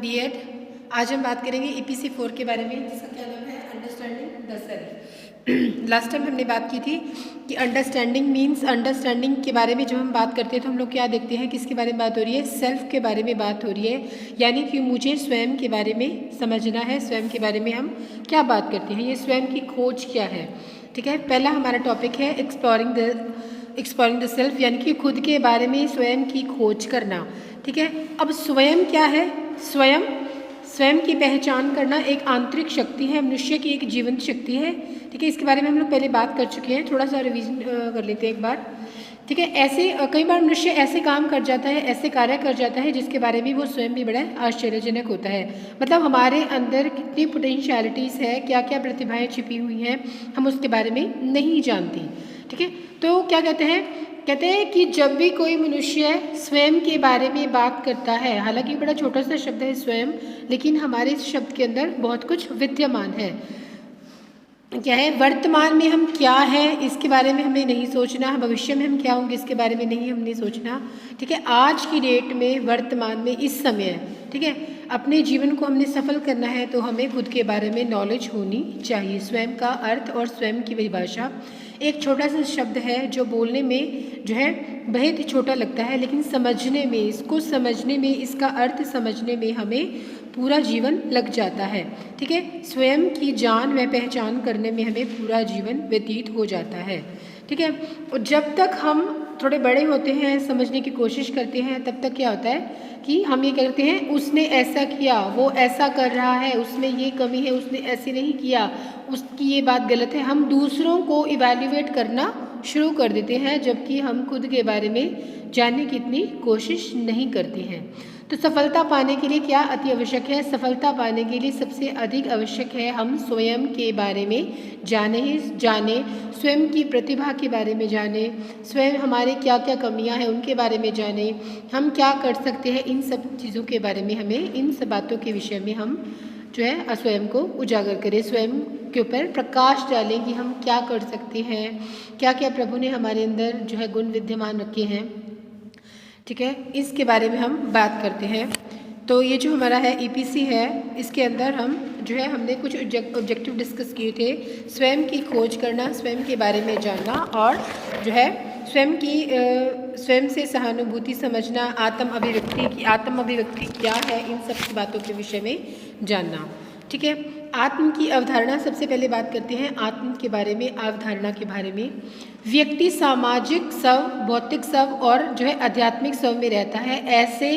B.Ed। आज हम बात करेंगे EPC 4 के बारे में, जिसका क्या नाम है understanding the self. Last time हमने बात की थी कि अंडरस्टैंडिंग मीन्स, अंडरस्टैंडिंग के बारे में जब हम बात करते हैं तो हम लोग क्या देखते हैं, किसके बारे में बात हो रही है, सेल्फ के बारे में बात हो रही है। यानी कि मुझे स्वयं के बारे में समझना है, स्वयं के बारे में हम क्या बात करते हैं, ये स्वयं की खोज क्या है। ठीक है, पहला हमारा टॉपिक है एक्सप्लोरिंग द सेल्फ, यानी कि खुद के बारे में स्वयं की खोज करना। ठीक है, अब स्वयं क्या है, स्वयं की पहचान करना एक आंतरिक शक्ति है, मनुष्य की एक जीवंत शक्ति है। ठीक है, इसके बारे में हम लोग पहले बात कर चुके हैं, थोड़ा सा रिवीजन कर लेते हैं एक बार। ठीक है, ऐसे कई बार मनुष्य ऐसे काम कर जाता है, ऐसे कार्य कर जाता है जिसके बारे में वो स्वयं भी बड़ा आश्चर्यजनक होता है। मतलब हमारे अंदर कितनी पोटेंशियलिटीज़ है, क्या क्या प्रतिभाएं छिपी हुई हैं, हम उसके बारे में नहीं जानते। ठीक है, तो क्या कहते हैं कि जब भी कोई मनुष्य स्वयं के बारे में बात करता है, हालांकि बड़ा छोटा सा शब्द है स्वयं, लेकिन हमारे इस शब्द के अंदर बहुत कुछ विद्यमान है। क्या है, वर्तमान में हम क्या है इसके बारे में हमें नहीं सोचना, भविष्य में हम क्या होंगे इसके बारे में नहीं हमने सोचना। ठीक है, आज की डेट में, वर्तमान में, इस समय, ठीक है, अपने जीवन को हमने सफल करना है तो हमें खुद के बारे में नॉलेज होनी चाहिए। स्वयं का अर्थ और स्वयं की परिभाषा एक छोटा सा शब्द है जो बोलने में जो है बेहद ही छोटा लगता है, लेकिन समझने में, इसको समझने में, इसका अर्थ समझने में हमें पूरा जीवन लग जाता है। ठीक है, स्वयं की जान व पहचान करने में हमें पूरा जीवन व्यतीत हो जाता है। ठीक है, और जब तक हम थोड़े बड़े होते हैं, समझने की कोशिश करते हैं, तब तक क्या होता है कि हम ये करते हैं उसने ऐसा किया, वो ऐसा कर रहा है, उसमें ये कमी है, उसने ऐसे नहीं किया, उसकी ये बात गलत है। हम दूसरों को इवैल्यूएट करना शुरू कर देते हैं, जबकि हम खुद के बारे में जानने की इतनी कोशिश नहीं करते हैं। तो सफलता पाने के लिए क्या अति आवश्यक है? सफलता पाने के लिए सबसे अधिक आवश्यक है हम स्वयं के बारे में जाने, स्वयं की प्रतिभा के बारे में जाने, स्वयं हमारे क्या क्या कमियां हैं उनके बारे में जाने, हम क्या कर सकते हैं, इन सब चीज़ों के बारे में हमें, इन सब बातों के विषय में हम जो है स्वयं को उजागर करें, स्वयं के ऊपर प्रकाश डालें कि हम क्या कर सकते हैं, क्या क्या प्रभु ने हमारे अंदर जो है गुण विद्यमान रखे हैं। ठीक है, इसके बारे में हम बात करते हैं। तो ये जो हमारा है EPC है, इसके अंदर हम जो है हमने कुछ ऑब्जेक्टिव डिस्कस किए थे। स्वयं की खोज करना, स्वयं के बारे में जानना, और जो है स्वयं से सहानुभूति समझना, आत्म अभिव्यक्ति क्या है, इन सब बातों के विषय में जानना। ठीक है, आत्म की अवधारणा, सबसे पहले बात करते हैं आत्म के बारे में, अवधारणा के बारे में। व्यक्ति सामाजिक स्व, भौतिक स्व और जो है आध्यात्मिक स्व में रहता है, ऐसे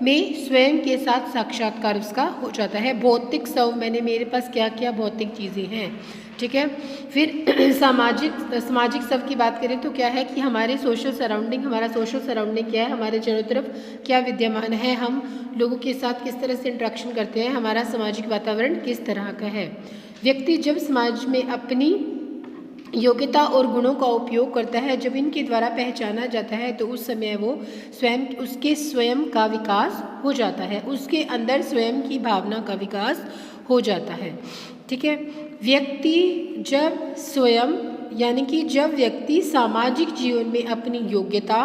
में स्वयं के साथ साक्षात्कार उसका हो जाता है। भौतिक स्व मैंने, मेरे पास क्या क्या भौतिक चीज़ें हैं। ठीक है, फिर सामाजिक स्व की बात करें तो क्या है कि हमारे सोशल सराउंडिंग, हमारा सोशल सराउंडिंग क्या है, हमारे चारों तरफ क्या विद्यमान है, हम लोगों के साथ किस तरह से इंटरेक्शन करते हैं, हमारा सामाजिक वातावरण किस तरह का है। व्यक्ति जब समाज में अपनी योग्यता और गुणों का उपयोग करता है, जब इनके द्वारा पहचाना जाता है, तो उस समय वो उसके स्वयं का विकास हो जाता है, उसके अंदर स्वयं की भावना का विकास हो जाता है। ठीक है, व्यक्ति जब स्वयं, यानी कि जब व्यक्ति सामाजिक जीवन में अपनी योग्यता,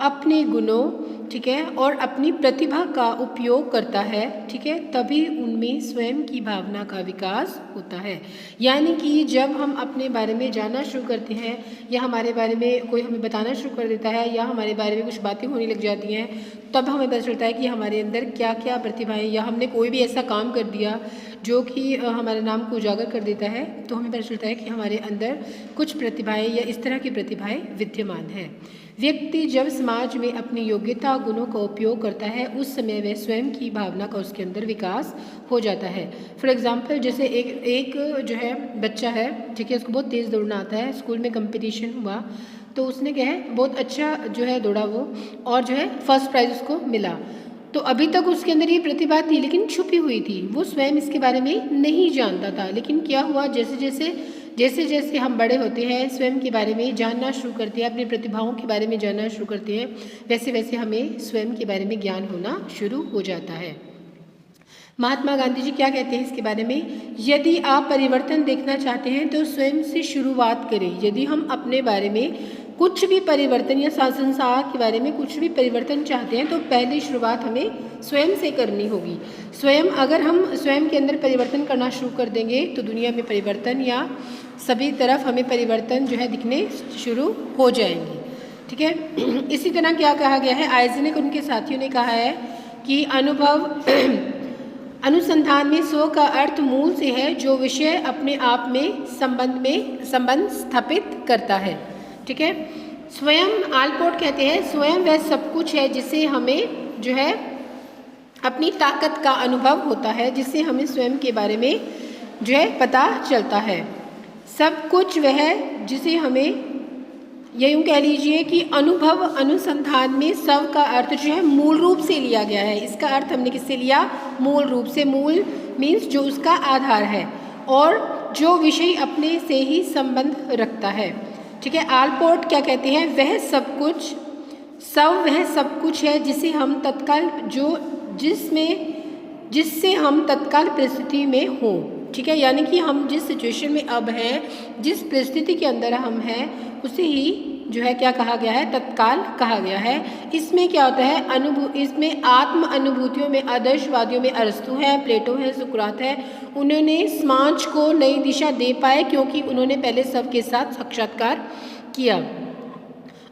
अपने गुणों, ठीक है, और अपनी प्रतिभा का उपयोग करता है, ठीक है, तभी उनमें स्वयं की भावना का विकास होता है। यानी कि जब हम अपने बारे में जानना शुरू करते हैं, या हमारे बारे में कोई हमें बताना शुरू कर देता है, या हमारे बारे में कुछ बातें होने लग जाती हैं, तब हमें पता चलता है कि हमारे अंदर क्या क्या प्रतिभाएं, या हमने कोई भी ऐसा काम कर दिया जो कि हमारे नाम को उजागर कर देता है, तो हमें पता चलता है कि हमारे अंदर कुछ प्रतिभाएं या इस तरह की प्रतिभाएं विद्यमान हैं। व्यक्ति जब समाज में अपनी योग्यता, गुणों का उपयोग करता है, उस समय वह स्वयं की भावना का उसके अंदर विकास हो जाता है। फॉर एग्जांपल, जैसे एक जो है बच्चा है, ठीक है, उसको बहुत तेज़ दौड़ना आता है, स्कूल में कंपटीशन हुआ तो उसने क्या है बहुत अच्छा जो है दौड़ा वो, और जो है फर्स्ट प्राइज़ उसको मिला। तो अभी तक उसके अंदर ये प्रतिभा थी, लेकिन छुपी हुई थी, वो स्वयं इसके बारे में नहीं जानता था। लेकिन क्या हुआ, जैसे जैसे हम बड़े होते हैं, स्वयं के बारे में जानना शुरू करते हैं, अपनी प्रतिभाओं के बारे में जानना शुरू करते हैं, वैसे वैसे हमें स्वयं के बारे में ज्ञान होना शुरू हो जाता है। महात्मा गांधी जी क्या कहते हैं इसके बारे में? यदि आप परिवर्तन देखना चाहते हैं तो स्वयं से शुरुआत करें। यदि हम अपने बारे में कुछ भी परिवर्तन या संसार के बारे में कुछ भी परिवर्तन चाहते हैं तो पहली शुरुआत हमें स्वयं से करनी होगी। स्वयं अगर हम स्वयं के अंदर परिवर्तन करना शुरू कर देंगे तो दुनिया में परिवर्तन या सभी तरफ हमें परिवर्तन जो है दिखने शुरू हो जाएंगे। ठीक है, इसी तरह क्या कहा गया है, आइजनेक और उनके साथियों ने कहा है कि अनुभव अनुसंधान में स्व का अर्थ मूल से है जो विषय अपने आप में संबंध स्थापित करता है। ठीक है, स्वयं आलपोर्ट कहते हैं स्वयं वह सब कुछ है जिसे हमें जो है अपनी ताकत का अनुभव होता है, जिससे हमें स्वयं के बारे में जो है पता चलता है। सब कुछ वह है जिसे हमें या यूँ कह लीजिए कि अनुभव अनुसंधान में स्व का अर्थ जो है मूल रूप से लिया गया है। इसका अर्थ हमने किससे लिया, मूल रूप से। मूल मीन्स जो उसका आधार है और जो विषय अपने से ही संबंध रखता है। ठीक है, आलपोर्ट क्या कहते हैं, वह सब कुछ वह सब कुछ है जिसे हम तत्काल जिससे हम तत्काल परिस्थिति में हों। ठीक है, यानी कि हम जिस सिचुएशन में अब हैं, जिस परिस्थिति के अंदर हम हैं, उसे ही जो है क्या कहा गया है, तत्काल कहा गया है। इसमें क्या होता है, इसमें आत्म अनुभूतियों में आदर्शवादियों में अरस्तु है, प्लेटो है, सुकरात है। उन्होंने समाज को नई दिशा दे पाए क्योंकि उन्होंने पहले सबके साथ साक्षात्कार किया।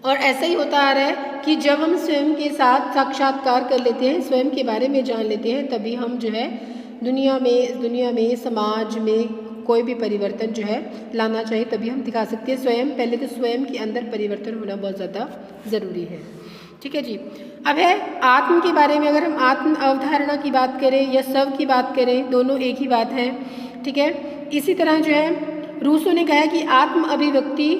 और ऐसा ही होता आ रहा है कि जब हम स्वयं के साथ साक्षात्कार कर लेते हैं, स्वयं के बारे में जान लेते हैं, तभी हम जो है दुनिया में समाज में कोई भी परिवर्तन जो है लाना चाहिए, तभी हम दिखा सकते हैं। पहले तो स्वयं के अंदर परिवर्तन होना बहुत ज़्यादा ज़रूरी है। ठीक है जी, अब है आत्म के बारे में। अगर हम आत्म अवधारणा की बात करें या स्व की बात करें, दोनों एक ही बात है। ठीक है, इसी तरह जो है रूसो ने कहा है कि आत्म अभिव्यक्ति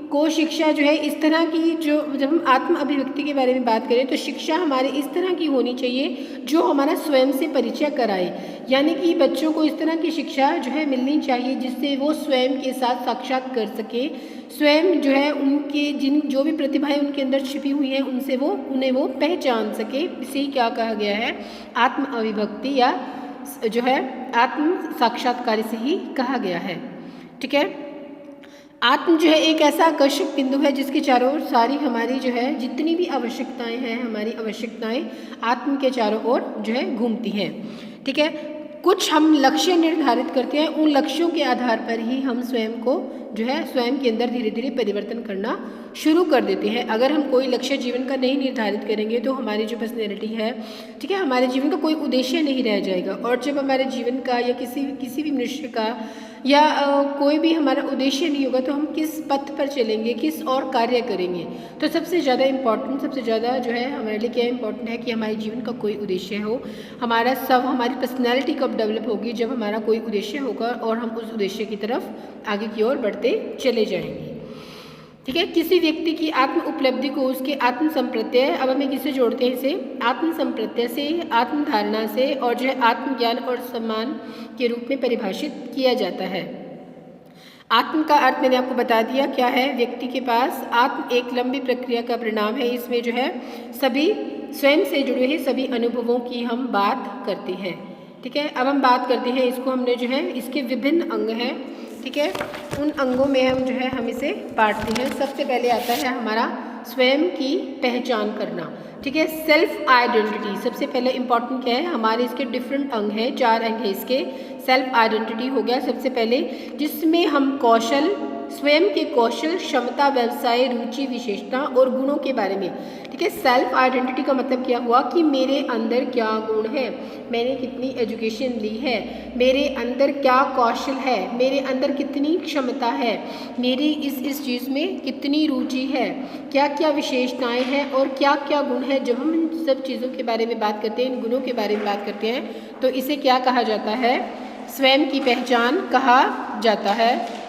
को शिक्षा जो है इस तरह की, जो जब हम आत्म अभिव्यक्ति के बारे में बात करें तो शिक्षा हमारे इस तरह की होनी चाहिए जो हमारा स्वयं से परिचय कराए। यानी कि बच्चों को इस तरह की शिक्षा जो है मिलनी चाहिए जिससे वो स्वयं के साथ साक्षात कर सके, स्वयं जो है उनके जो भी प्रतिभाएं उनके अंदर छिपी हुई हैं उन्हें वो पहचान सके। इसे क्या कहा गया है, आत्म अभिव्यक्ति या जो है आत्म साक्षात्कार से ही कहा गया है। ठीक है, आत्म जो है एक ऐसा आकर्षक बिंदु है जिसके चारों ओर सारी हमारी जो है जितनी भी आवश्यकताएं हैं, हमारी आवश्यकताएं आत्म के चारों ओर जो है घूमती हैं। ठीक है, कुछ हम लक्ष्य निर्धारित करते हैं, उन लक्ष्यों के आधार पर ही हम स्वयं को जो है स्वयं के अंदर धीरे धीरे परिवर्तन करना शुरू कर देते हैं। अगर हम कोई लक्ष्य जीवन का नहीं निर्धारित करेंगे तो हमारी जो पर्सनैलिटी है, ठीक है, हमारे जीवन का कोई उद्देश्य नहीं रह जाएगा। और जब हमारे जीवन का या किसी भी मनुष्य का या कोई भी हमारा उद्देश्य नहीं होगा तो हम किस पथ पर चलेंगे, किस और कार्य करेंगे। तो सबसे ज़्यादा जो है हमारे लिए क्या इम्पोर्टेंट है कि हमारे जीवन का कोई उद्देश्य हो। हमारी पर्सनैलिटी कब डेवलप होगी, जब हमारा कोई उद्देश्य होगा और हम उस उद्देश्य की तरफ आगे की ओर बढ़ते चले जाएंगे। ठीक है, किसी व्यक्ति की आत्म उपलब्धि को उसके आत्म संप्रत्यय, अब हमें किससे जोड़ते हैं इसे, आत्म संप्रत्यय से, आत्म धारणा से और जो है आत्मज्ञान और सम्मान के रूप में परिभाषित किया जाता है। आत्म का अर्थ मैंने आपको बता दिया क्या है। व्यक्ति के पास आत्म एक लंबी प्रक्रिया का परिणाम है। इसमें जो है सभी स्वयं से जुड़े हुए सभी अनुभवों की हम बात करते हैं। ठीक है, अब हम बात करते हैं इसको, हमने जो है इसके विभिन्न अंग हैं। ठीक है, उन अंगों में हम इसे बांटते हैं। सबसे पहले आता है हमारा स्वयं की पहचान करना। ठीक है, सेल्फ आइडेंटिटी सबसे पहले इम्पॉर्टेंट क्या है, हमारे इसके डिफरेंट अंग हैं, 4 अंग हैं इसके। सेल्फ आइडेंटिटी हो गया सबसे पहले, जिसमें हम स्वयं के कौशल, क्षमता, व्यवसाय, रुचि, विशेषता और गुणों के बारे में। ठीक है, सेल्फ आइडेंटिटी का मतलब क्या हुआ कि मेरे अंदर क्या गुण है, मैंने कितनी एजुकेशन ली है, मेरे अंदर क्या कौशल है, मेरे अंदर कितनी क्षमता है, मेरी इस चीज़ में कितनी रुचि है, क्या क्या विशेषताएं हैं और क्या क्या गुण है। जब हम इन सब चीज़ों के बारे में बात करते हैं, इन गुणों के बारे में बात करते हैं, तो इसे क्या कहा जाता है, स्वयं की पहचान कहा जाता है।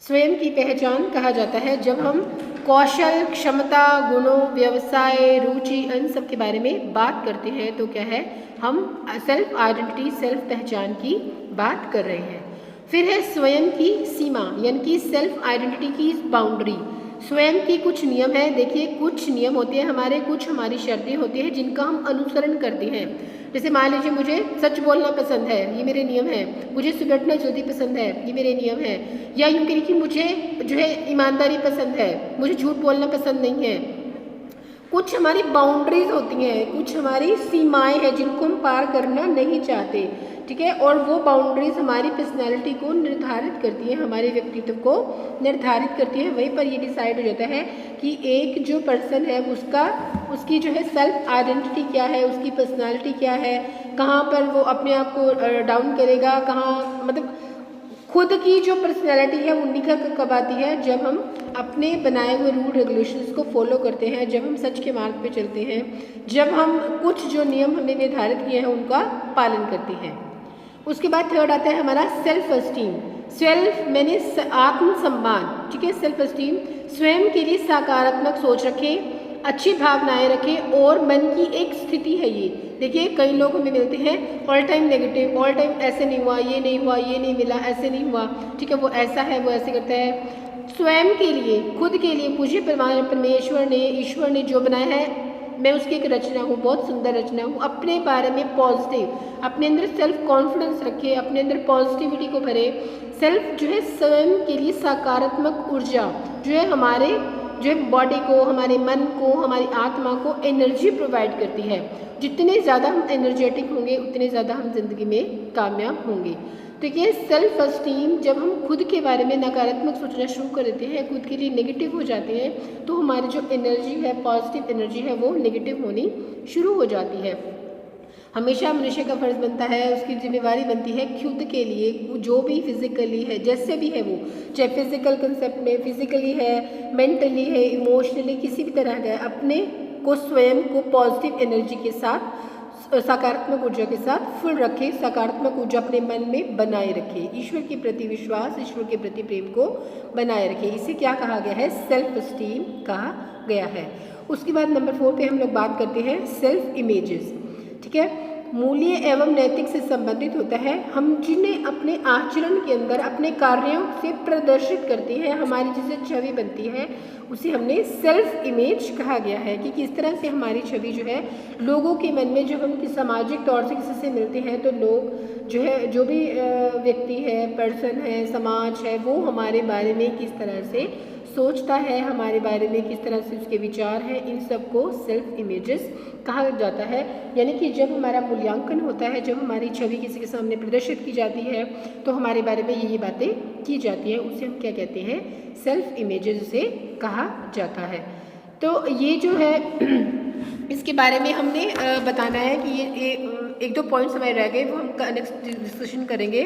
स्वयं की पहचान कहा जाता है जब हम कौशल, क्षमता, गुणों, व्यवसाय, रुचि, इन सब के बारे में बात करते हैं तो क्या है, हम सेल्फ आइडेंटिटी, सेल्फ पहचान की बात कर रहे हैं। फिर है स्वयं की सीमा, यानी कि सेल्फ आइडेंटिटी की बाउंड्री। स्वयं की कुछ नियम है। देखिए कुछ नियम होते हैं हमारे, कुछ हमारी शर्तें होती हैं जिनका हम अनुसरण करते हैं। जैसे मान लीजिए मुझे सच बोलना पसंद है, ये मेरे नियम है। मुझे सिगरेट ना जल्दी पसंद है, ये मेरे नियम है। या यूँ कहिए कि मुझे जो है ईमानदारी पसंद है, मुझे झूठ बोलना पसंद नहीं है। कुछ हमारी बाउंड्रीज होती हैं, कुछ हमारी सीमाएं हैं जिनको हम पार करना नहीं चाहते, ठीक है। और वो बाउंड्रीज हमारी पर्सनैलिटी को निर्धारित करती हैं, हमारे व्यक्तित्व को निर्धारित करती हैं। वहीं पर ये डिसाइड हो जाता है कि एक जो पर्सन है उसकी जो है सेल्फ आइडेंटिटी क्या है, उसकी पर्सनैलिटी क्या है, कहाँ पर वो अपने आप को डाउन करेगा, कहाँ मतलब खुद की जो पर्सनैलिटी है वो निखर कर कब आती है, जब हम अपने बनाए हुए रूल रेगुलेशंस को फॉलो करते हैं, जब हम सच के मार्ग पे चलते हैं, जब हम कुछ जो नियम हमने निर्धारित किए हैं उनका पालन करते हैं। उसके बाद थर्ड आता है हमारा सेल्फ एस्टीम। सेल्फ मैंने आत्मसम्मान, ठीक है। सेल्फ एस्टीम, स्वयं के लिए सकारात्मक सोच रखें, अच्छी भावनाएं रखें और मन की एक स्थिति है ये। देखिए कई लोग हमें मिलते हैं all time negative, all time ऐसे नहीं हुआ, ये नहीं हुआ, ये नहीं मिला, ऐसे नहीं हुआ, ठीक है, वो ऐसा है, वो ऐसे करता है। स्वयं के लिए, खुद के लिए, मुझे परमेश्वर ने, ईश्वर ने जो बनाया है मैं उसकी एक रचना हूँ, बहुत सुंदर रचना हूँ। अपने बारे में पॉजिटिव, अपने अंदर सेल्फ कॉन्फिडेंस रखे, अपने अंदर पॉजिटिविटी को भरे। सेल्फ जो है स्वयं के लिए सकारात्मक ऊर्जा जो है हमारे जो है बॉडी को, हमारे मन को, हमारी आत्मा को एनर्जी प्रोवाइड करती है। जितने ज़्यादा हम एनर्जेटिक होंगे उतने ज़्यादा हम जिंदगी में कामयाब होंगे। तो ये सेल्फ एस्टीम, जब हम खुद के बारे में नकारात्मक सोचना शुरू कर देते हैं, खुद के लिए नेगेटिव हो जाते हैं, तो हमारी जो एनर्जी है, पॉजिटिव एनर्जी है, वो नेगेटिव होनी शुरू हो जाती है। हमेशा मनुष्य का फर्ज बनता है, उसकी जिम्मेवारी बनती है खुद के लिए, जो भी फिजिकली है, जैसे भी है वो, चाहे फिजिकल कंसेप्ट में, फिजिकली है, मेंटली है, इमोशनली, किसी भी तरह का है, अपने को स्वयं को पॉजिटिव एनर्जी के साथ, सकारात्मक ऊर्जा के साथ फुल रखे, सकारात्मक ऊर्जा अपने मन में बनाए रखे, ईश्वर के प्रति विश्वास, ईश्वर के प्रति प्रेम को बनाए रखे। इसे क्या कहा गया है? सेल्फ एस्टीम कहा गया है। उसके बाद नंबर 4 पे हम लोग बात करते हैं सेल्फ इमेजेस, ठीक है। मूल्य एवं नैतिक से संबंधित होता है। हम जिन्हें अपने आचरण के अंदर, अपने कार्यों से प्रदर्शित करते हैं, हमारी जिसे छवि बनती है, उसे हमने सेल्फ इमेज कहा गया है कि किस तरह से हमारी छवि जो है लोगों के मन में, जब हम सामाजिक तौर से किसी से मिलते हैं तो लोग जो है, जो भी व्यक्ति है, पर्सन है, समाज है, वो हमारे बारे में किस तरह से सोचता है, हमारे बारे में किस तरह से उसके विचार हैं, इन सब को सेल्फ इमेजेस कहा जाता है। यानी कि जब हमारा मूल्यांकन होता है, जब हमारी छवि किसी के सामने प्रदर्शित की जाती है, तो हमारे बारे में ये बातें की जाती हैं, उसे हम क्या कहते हैं? सेल्फ इमेजेस उसे कहा जाता है। तो ये जो है इसके बारे में हमने बताना है कि ये एक दो पॉइंट्स हमारे रह गए, वो हम नेक्स्ट डिस्कशन करेंगे।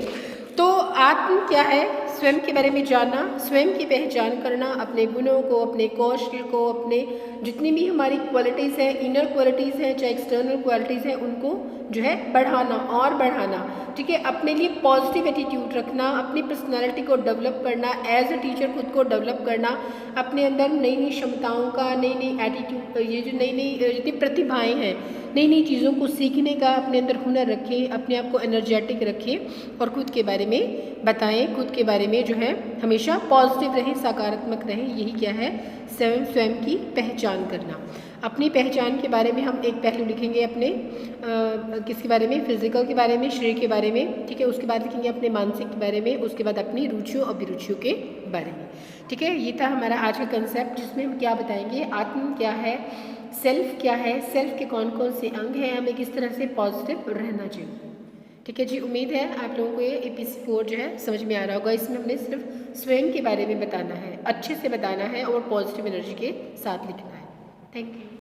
तो आत्म क्या है? स्वयं के बारे में जानना, स्वयं की पहचान करना, अपने गुणों को, अपने कौशल को, अपने जितनी भी हमारी क्वालिटीज़ हैं, इनर क्वालिटीज़ हैं चाहे एक्सटर्नल क्वालिटीज़ हैं, उनको जो है बढ़ाना और बढ़ाना, ठीक है। अपने लिए पॉजिटिव एटीट्यूड रखना, अपनी पर्सनालिटी को डेवलप करना, एज ए टीचर खुद को डेवलप करना, अपने अंदर नई नई क्षमताओं का, नई नई एटीट्यूड, ये जो नई नई जितनी प्रतिभाएँ हैं, नई नई चीज़ों को सीखने का अपने अंदर हुनर रखें, अपने आप को एनर्जेटिक रखें और खुद के बारे में बताएं, खुद के बारे में जो है हमेशा पॉजिटिव रहें, सकारात्मक रहें। यही क्या है? स्वयं की पहचान करना। अपनी पहचान के बारे में हम एक पहलू लिखेंगे अपने किसके बारे में? फिजिकल के बारे में, शरीर के बारे में, ठीक है। उसके बाद लिखेंगे अपने मानसिक के बारे में, उसके बाद अपनी रुचियों अभिरुचियों के बारे में, ठीक है। ये था हमारा आज का कंसेप्ट, जिसमें हम क्या बताएंगे? आत्म क्या है, सेल्फ क्या है, सेल्फ के कौन कौन से अंग हैं, हमें किस तरह से पॉजिटिव रहना चाहिए, ठीक है जी। उम्मीद है आप लोगों को ये APC4 जो है समझ में आ रहा होगा। इसमें हमने सिर्फ स्वयं के बारे में बताना है, अच्छे से बताना है और पॉजिटिव एनर्जी के साथ लिखना है। Thank you.